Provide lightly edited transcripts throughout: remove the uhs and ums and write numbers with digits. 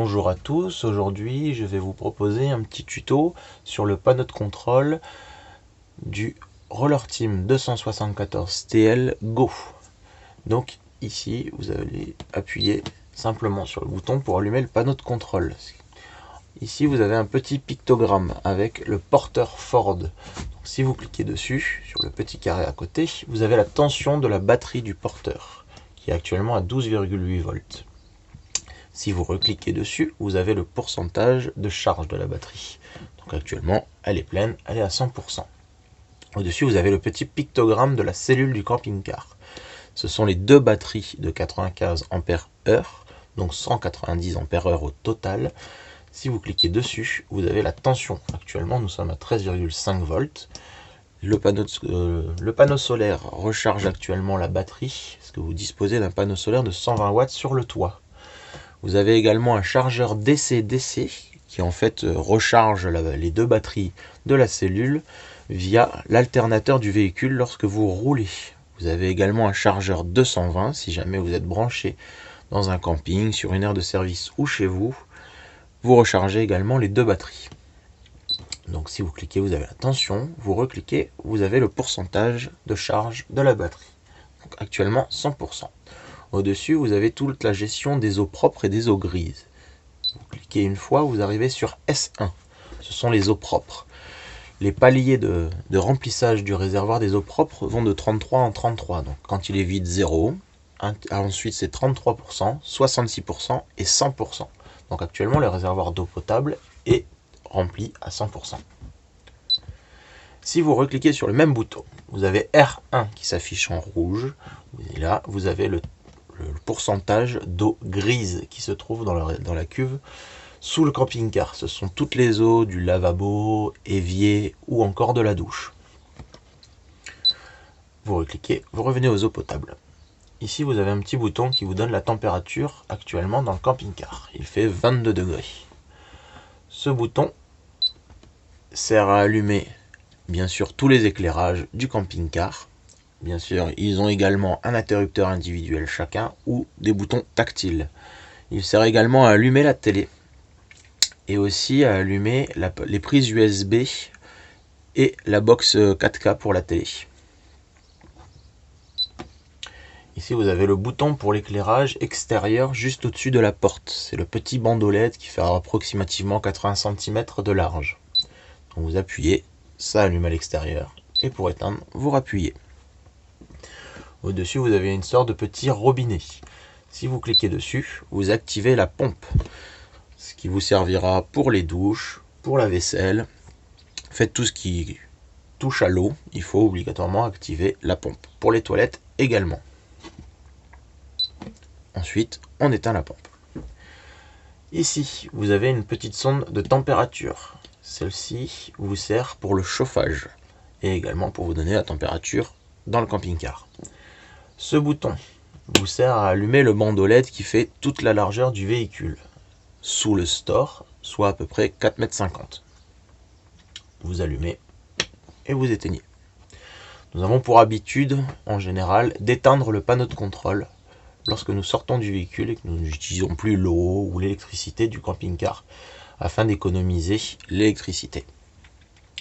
Bonjour à tous, aujourd'hui je vais vous proposer un petit tuto sur le panneau de contrôle du Roller Team 274 TL Go. Donc ici vous allez appuyer simplement sur le bouton pour allumer le panneau de contrôle. Ici vous avez un petit pictogramme avec le porteur Ford. Donc, si vous cliquez dessus, sur le petit carré à côté, vous avez la tension de la batterie du porteur qui est actuellement à 12,8 volts. Si vous recliquez dessus, vous avez le pourcentage de charge de la batterie. Donc actuellement, elle est pleine, elle est à 100%. Au-dessus, vous avez le petit pictogramme de la cellule du camping-car. Ce sont les deux batteries de 95 Ah, donc 190 Ah au total. Si vous cliquez dessus, vous avez la tension. Actuellement, nous sommes à 13,5 volts. Le panneau solaire recharge actuellement la batterie, parce que vous disposez d'un panneau solaire de 120 watts sur le toit. Vous avez également un chargeur DC-DC qui en fait recharge les deux batteries de la cellule via l'alternateur du véhicule lorsque vous roulez. Vous avez également un chargeur 220 si jamais vous êtes branché dans un camping, sur une aire de service ou chez vous. Vous rechargez également les deux batteries. Donc si vous cliquez, vous avez la tension, vous recliquez, vous avez le pourcentage de charge de la batterie. Donc actuellement 100%. Au-dessus, vous avez toute la gestion des eaux propres et des eaux grises. Vous cliquez une fois, vous arrivez sur S1. Ce sont les eaux propres. Les paliers de remplissage du réservoir des eaux propres vont de 33 en 33. Donc quand il est vide, 0. Ensuite, c'est 33%, 66% et 100%. Donc actuellement, le réservoir d'eau potable est rempli à 100%. Si vous recliquez sur le même bouton, vous avez R1 qui s'affiche en rouge. Et là, vous avez le pourcentage d'eau grise qui se trouve dans la cuve sous le camping-car. Ce sont toutes les eaux du lavabo, évier ou encore de la douche. Vous recliquez, vous revenez aux eaux potables. Ici, vous avez un petit bouton qui vous donne la température actuellement dans le camping-car. Il fait 22 degrés. Ce bouton sert à allumer, bien sûr, tous les éclairages du camping-car. Bien sûr, ils ont également un interrupteur individuel chacun ou des boutons tactiles. Il sert également à allumer la télé et aussi à allumer les prises USB et la box 4K pour la télé. Ici, vous avez le bouton pour l'éclairage extérieur juste au-dessus de la porte. C'est le petit bandeau LED qui fait approximativement 80 cm de large. Donc vous appuyez, ça allume à l'extérieur et pour éteindre, vous rappuyez. Au-dessus, vous avez une sorte de petit robinet. Si vous cliquez dessus, vous activez la pompe, ce qui vous servira pour les douches, pour la vaisselle. Faites tout ce qui touche à l'eau, il faut obligatoirement activer la pompe. Pour les toilettes également. Ensuite, on éteint la pompe. Ici, vous avez une petite sonde de température. Celle-ci vous sert pour le chauffage et également pour vous donner la température dans le camping-car. Ce bouton vous sert à allumer le bandeau LED qui fait toute la largeur du véhicule, sous le store, soit à peu près 4,50 m. Vous allumez et vous éteignez. Nous avons pour habitude, en général, d'éteindre le panneau de contrôle lorsque nous sortons du véhicule et que nous n'utilisons plus l'eau ou l'électricité du camping-car, afin d'économiser l'électricité.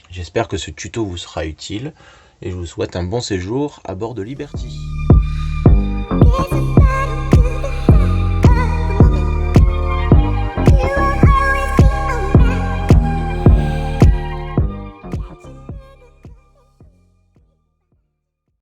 J'espère que ce tuto vous sera utile et je vous souhaite un bon séjour à bord de Liberty.